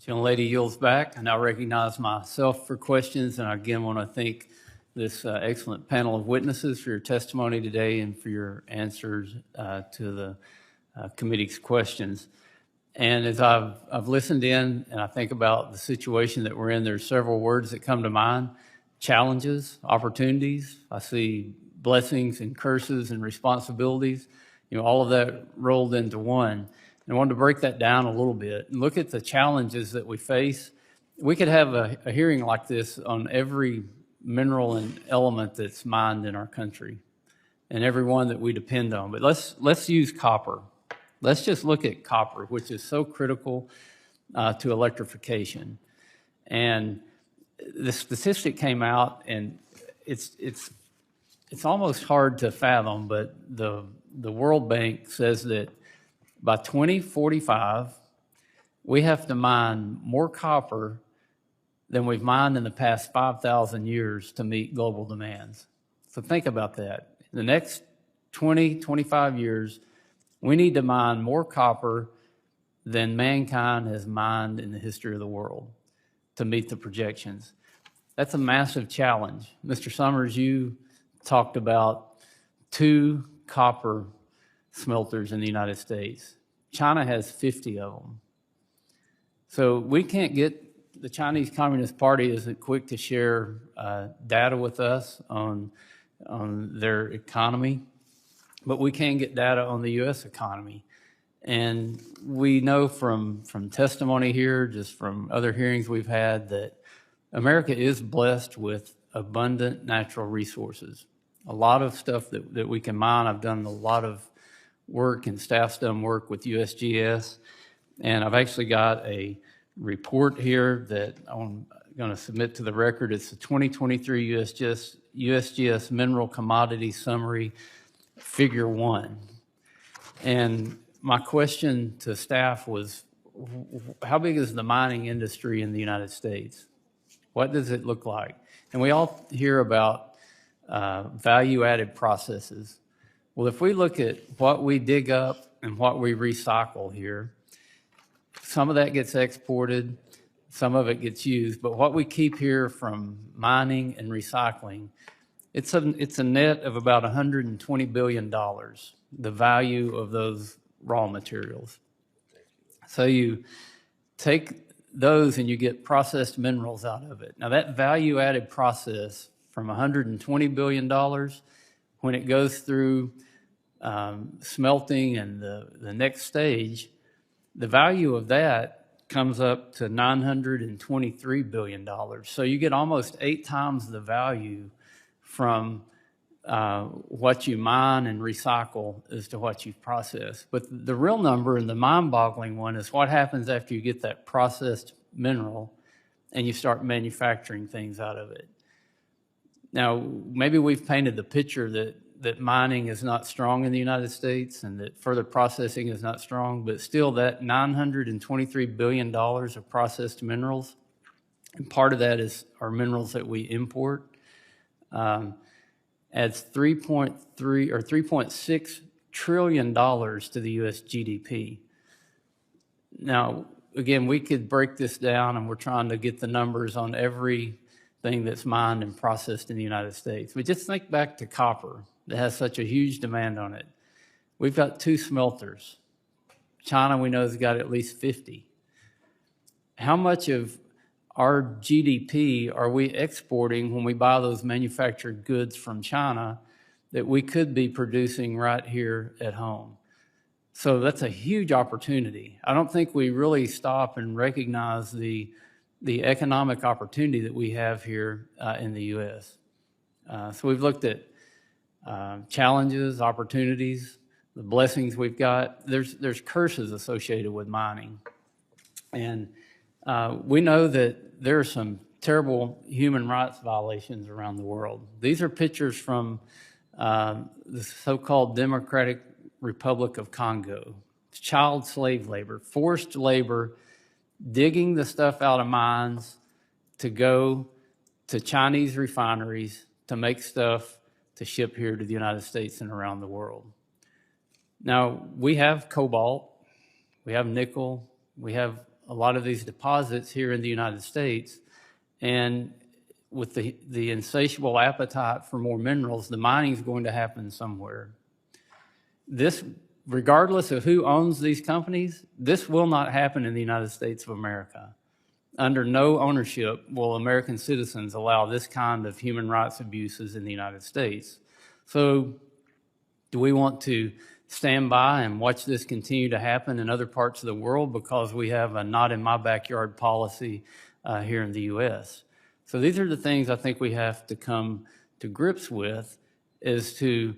Young lady yields back. I now recognize myself for questions, and I again want to thank this excellent panel of witnesses for your testimony today and for your answers to the committee's questions. And as I've listened in and I think about the situation that we're in, there's several words that come to mind: challenges, opportunities. I see blessings and curses and responsibilities. All of that rolled into one. And I wanted to break that down a little bit and look at the challenges that we face. We could have a hearing like this on every mineral and element that's mined in our country and every one that we depend on. But let's use copper. Let's just look at copper, which is so critical to electrification. And the statistic came out, and it's almost hard to fathom, but the World Bank says that by 2045, we have to mine more copper than we've mined in the past 5,000 years to meet global demands. So think about that. In the next 20, 25 years, we need to mine more copper than mankind has mined in the history of the world to meet the projections. That's a massive challenge. Mr. Summers, you talked about 2 copper smelters in the United States. China has 50 of them. So we can't get, the Chinese Communist Party isn't quick to share data with us on their economy, but we can get data on the U.S. economy. And we know from testimony here, just from other hearings we've had, that America is blessed with abundant natural resources. A lot of stuff that we can mine. I've done a lot of work, and staff's done work with USGS, and I've actually got a report here that I'm going to submit to the record. It's the 2023 USGS Mineral Commodity Summary, Figure 1. And my question to staff was, how big is the mining industry in the United States? What does it look like? And we all hear about value-added processes. Well, if we look at what we dig up and what we recycle here, some of that gets exported, some of it gets used, but what we keep here from mining and recycling, it's a net of about $120 billion, the value of those raw materials. So you take those and you get processed minerals out of it. Now that value-added process from $120 billion, when it goes through smelting and the next stage, the value of that comes up to $923 billion. So you get almost 8 times the value from what you mine and recycle as to what you've processed. But the real number, and the mind-boggling one, is what happens after you get that processed mineral and you start manufacturing things out of it. Now, maybe we've painted the picture that mining is not strong in the United States and that further processing is not strong, but still that $923 billion of processed minerals, and part of that are minerals that we import, adds $3.3 or $3.6 trillion to the U.S. GDP. Now, again, we could break this down, and we're trying to get the numbers on everything that's mined and processed in the United States. But just think back to copper that has such a huge demand on it. We've got 2 smelters. China, we know, has got at least 50. How much of our GDP are we exporting when we buy those manufactured goods from China that we could be producing right here at home? So that's a huge opportunity. I don't think we really stop and recognize the economic opportunity that we have here in the U.S. So we've looked at challenges, opportunities, the blessings we've got. There's curses associated with mining. And we know that there are some terrible human rights violations around the world. These are pictures from the so-called Democratic Republic of Congo. It's child slave labor, forced labor, digging the stuff out of mines to go to Chinese refineries to make stuff to ship here to the United States and around the world. Now, we have cobalt, we have nickel, we have a lot of these deposits here in the United States. And with the insatiable appetite for more minerals, the mining is going to happen somewhere. This, regardless of who owns these companies, this will not happen in the United States of America. Under no ownership will American citizens allow this kind of human rights abuses in the United States. So do we want to stand by and watch this continue to happen in other parts of the world because we have a not in my backyard policy here in the U.S.? So these are the things I think we have to come to grips with, is to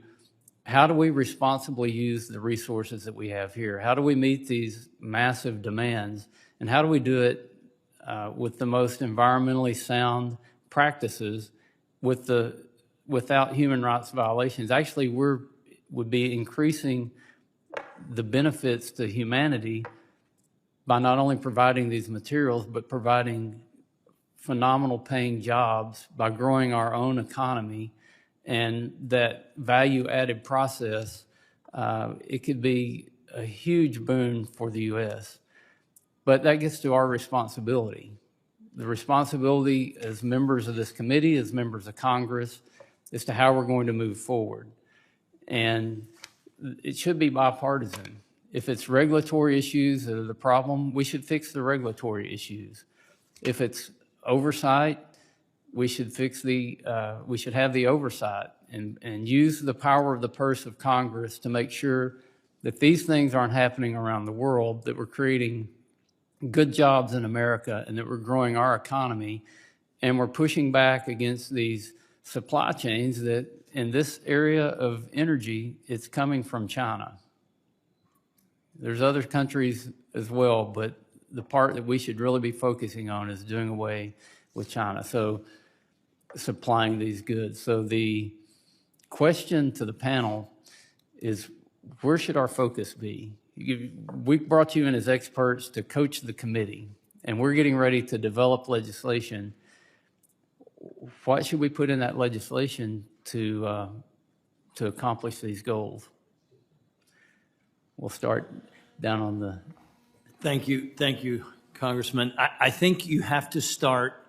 how do we responsibly use the resources that we have here? How do we meet these massive demands? And how do we do it with the most environmentally sound practices without human rights violations? Actually, would be increasing the benefits to humanity by not only providing these materials, but providing phenomenal paying jobs by growing our own economy. And that value-added process, it could be a huge boon for the U.S. But that gets to our responsibility. The responsibility as members of this committee, as members of Congress, as to how we're going to move forward. And it should be bipartisan. If it's regulatory issues that are the problem, we should fix the regulatory issues. If it's oversight, we should we should have the oversight and use the power of the purse of Congress to make sure that these things aren't happening around the world, that we're creating good jobs in America and that we're growing our economy, and we're pushing back against these supply chains that in this area of energy, it's coming from China. There's other countries as well, but the part that we should really be focusing on is doing away with China, so supplying these goods. So the question to the panel is, where should our focus be? We brought you in as experts to coach the committee, and we're getting ready to develop legislation. What should we put in that legislation to accomplish these goals? We'll start down on the... Thank you, Congressman. I think you have to start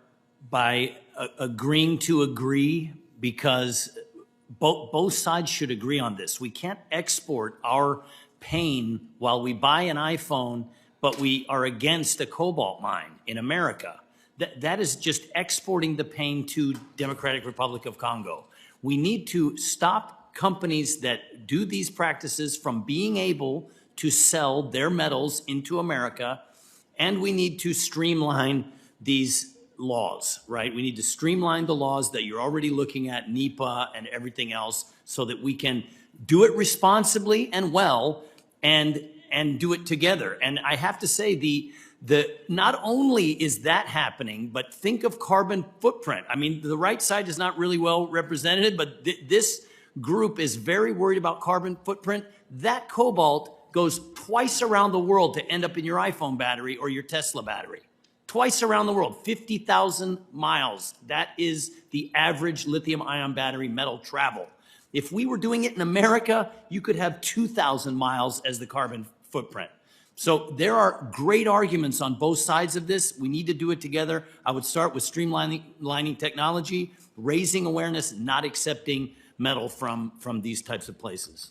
by agreeing to agree, because both sides should agree on this. We can't export our pain while we buy an iPhone, but we are against a cobalt mine in America. That is just exporting the pain to Democratic Republic of Congo. We need to stop companies that do these practices from being able to sell their metals into America, and we need to streamline these laws, right? We need to streamline the laws that you're already looking at, NEPA and everything else, so that we can do it responsibly and well, and do it together. And I have to say, not only is that happening, but think of carbon footprint. I mean, the right side is not really well represented, but this group is very worried about carbon footprint. That cobalt goes twice around the world to end up in your iPhone battery or your Tesla battery. Twice around the world, 50,000 miles. That is the average lithium-ion battery metal travel. If we were doing it in America, you could have 2,000 miles as the carbon footprint. So there are great arguments on both sides of this. We need to do it together. I would start with streamlining technology, raising awareness, not accepting metal from these types of places.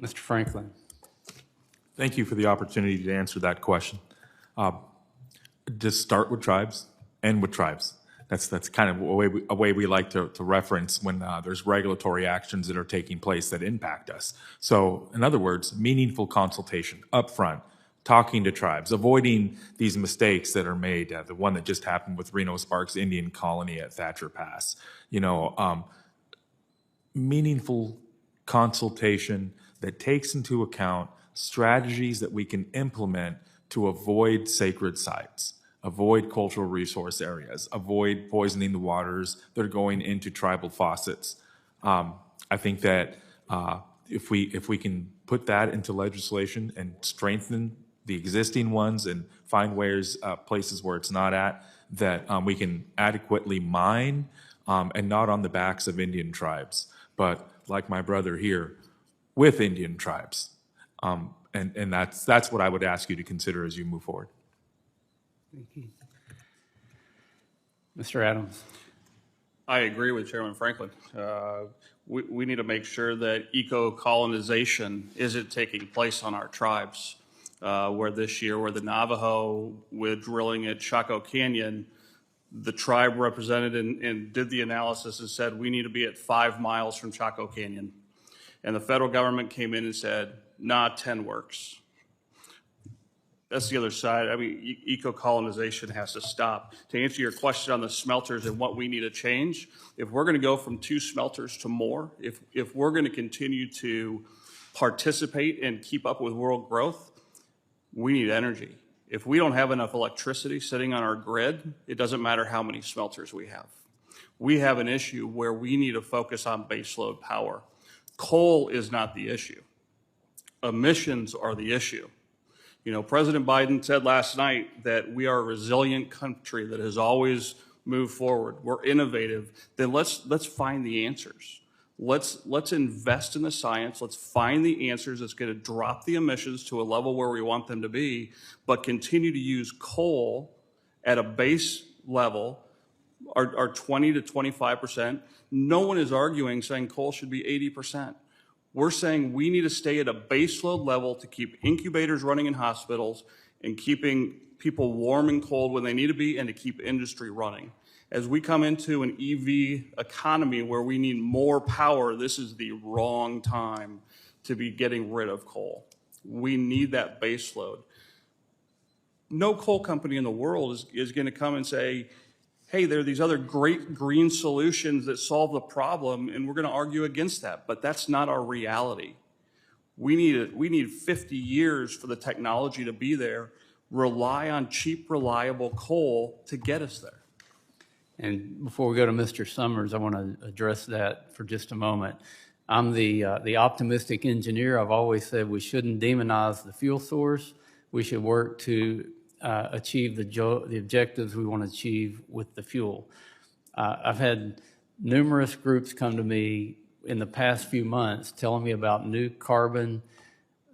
Mr. Franklin. Thank you for the opportunity to answer that question. Just start with tribes, end with tribes. That's kind of a way we like to reference when there's regulatory actions that are taking place that impact us. So in other words, meaningful consultation up front, talking to tribes, avoiding these mistakes that are made. The one that just happened with Reno Sparks Indian Colony at Thatcher Pass. Meaningful consultation that takes into account strategies that we can implement to avoid sacred sites, avoid cultural resource areas, avoid poisoning the waters that are going into tribal faucets. I think that if we can put that into legislation and strengthen the existing ones and find places where it's not at, that we can adequately mine and not on the backs of Indian tribes, but like my brother here, with Indian tribes. And that's what I would ask you to consider as you move forward. Thank you. Mr. Adams. I agree with Chairman Franklin. We need to make sure that eco-colonization isn't taking place on our tribes. Where this year, where the Navajo, with drilling at Chaco Canyon, the tribe represented and did the analysis and said, we need to be at 5 miles from Chaco Canyon. And the federal government came in and said, nah, 10 works. That's the other side. I mean, eco-colonization has to stop. To answer your question on the smelters and what we need to change, if we're going to go from 2 smelters to more, if we're going to continue to participate and keep up with world growth, we need energy. If we don't have enough electricity sitting on our grid, it doesn't matter how many smelters we have. We have an issue where we need to focus on baseload power. Coal is not the issue. Emissions are the issue. You know, President Biden said last night that we are a resilient country that has always moved forward. We're innovative. Then let's find the answers. Let's invest in the science. Let's find the answers that's going to drop the emissions to a level where we want them to be, but continue to use coal at a base level, our 20 to 25%. No one is arguing saying coal should be 80%. We're saying we need to stay at a baseload level to keep incubators running in hospitals and keeping people warm and cold when they need to be, and to keep industry running. As we come into an EV economy where we need more power, this is the wrong time to be getting rid of coal. We need that baseload. No coal company in the world is going to come and say, hey, there are these other great green solutions that solve the problem, and we're going to argue against that. But that's not our reality. We need 50 years for the technology to be there. Rely on cheap, reliable coal to get us there. And before we go to Mr. Summers, I want to address that for just a moment. I'm the optimistic engineer. I've always said we shouldn't demonize the fuel source. We should work to achieve the objectives we want to achieve with the fuel. I've had numerous groups come to me in the past few months telling me about new carbon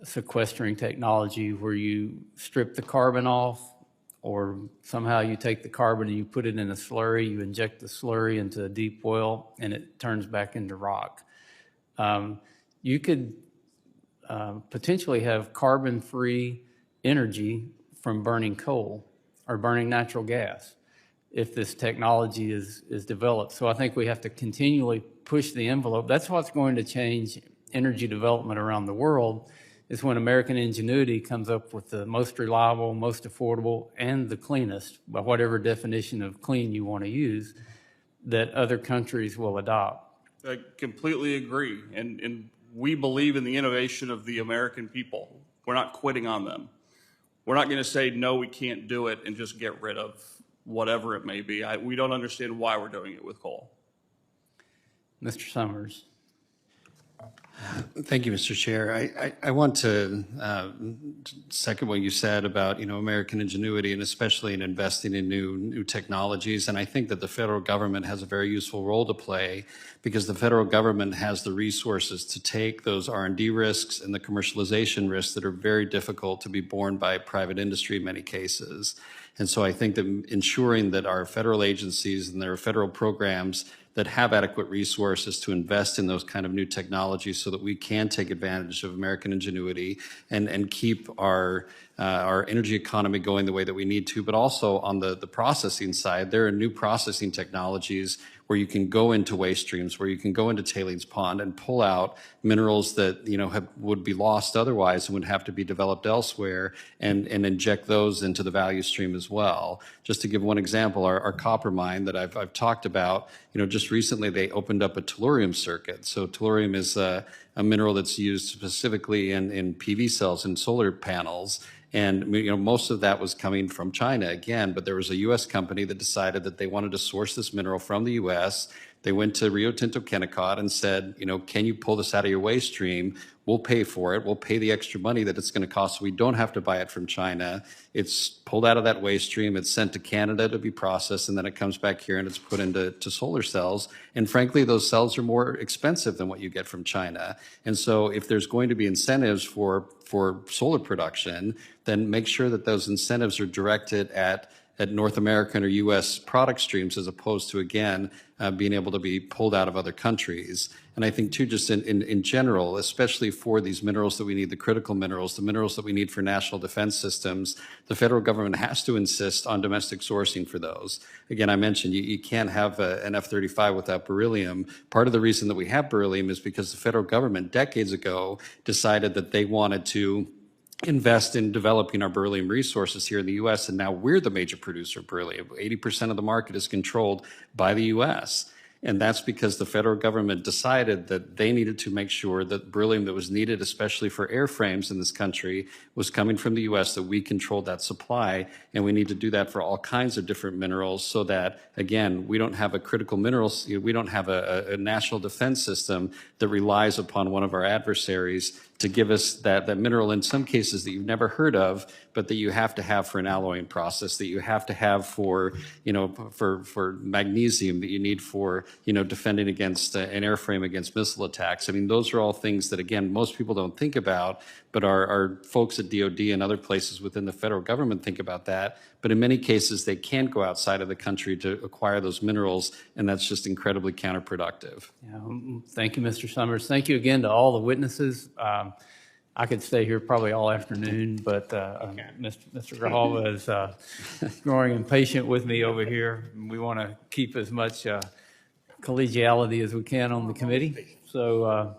sequestering technology where you strip the carbon off, or somehow you take the carbon and you put it in a slurry, you inject the slurry into a deep well, and it turns back into rock. You could potentially have carbon-free energy from burning coal or burning natural gas if this technology is developed. So I think we have to continually push the envelope. That's what's going to change energy development around the world, is when American ingenuity comes up with the most reliable, most affordable, and the cleanest, by whatever definition of clean you want to use, that other countries will adopt. I completely agree. And we believe in the innovation of the American people. We're not quitting on them. We're not going to say, no, we can't do it, and just get rid of whatever it may be. We don't understand why we're doing it with coal. Mr. Summers. Thank you, Mr. Chair. I want to second what you said about, American ingenuity, and especially in investing in new technologies. And I think that the federal government has a very useful role to play, because the federal government has the resources to take those R&D risks and the commercialization risks that are very difficult to be borne by private industry in many cases. And so I think that ensuring that our federal agencies and their federal programs that have adequate resources to invest in those kind of new technologies so that we can take advantage of American ingenuity and keep our energy economy going the way that we need to. But also on the processing side, there are new processing technologies where you can go into waste streams, where you can go into tailings pond and pull out minerals that would be lost otherwise and would have to be developed elsewhere, and inject those into the value stream as well. Just to give one example, our copper mine that I've talked about, just recently they opened up a tellurium circuit. So tellurium is a mineral that's used specifically in PV cells and solar panels. And most of that was coming from China again, but there was a U.S. company that decided that they wanted to source this mineral from the U.S. They went to Rio Tinto Kennecott and said, can you pull this out of your waste stream? We'll pay for it. We'll pay the extra money that it's going to cost, so we don't have to buy it from China. It's pulled out of that waste stream. It's sent to Canada to be processed, and then it comes back here and it's put into solar cells. And frankly, those cells are more expensive than what you get from China. And so if there's going to be incentives for solar production, then make sure that those incentives are directed at North American or U.S. product streams as opposed to, again, being able to be pulled out of other countries. And I think, too, just in general, especially for these minerals that we need, the critical minerals, the minerals that we need for national defense systems, the federal government has to insist on domestic sourcing for those. Again, I mentioned you can't have an F-35 without beryllium. Part of the reason that we have beryllium is because the federal government decades ago decided that they wanted to invest in developing our beryllium resources here in the U.S., and now we're the major producer of beryllium. 80% of the market is controlled by the U.S., and that's because the federal government decided that they needed to make sure that beryllium that was needed, especially for airframes in this country, was coming from the U.S., that we controlled that supply, and we need to do that for all kinds of different minerals so that, again, we don't have a critical minerals, we don't have a national defense system that relies upon one of our adversaries to give us that mineral in some cases that you've never heard of, but that you have to have for an alloying process, that you have to have for, for magnesium, that you need for, defending against an airframe against missile attacks. I mean, those are all things that, again, most people don't think about, but our folks at DOD and other places within the federal government think about that. But in many cases, they can't go outside of the country to acquire those minerals, and that's just incredibly counterproductive. Yeah, thank you, Mr. Summers. Thank you again to all the witnesses. I could stay here probably all afternoon, but Mr. Grijalva is growing impatient with me over here. We want to keep as much collegiality as we can on the committee. So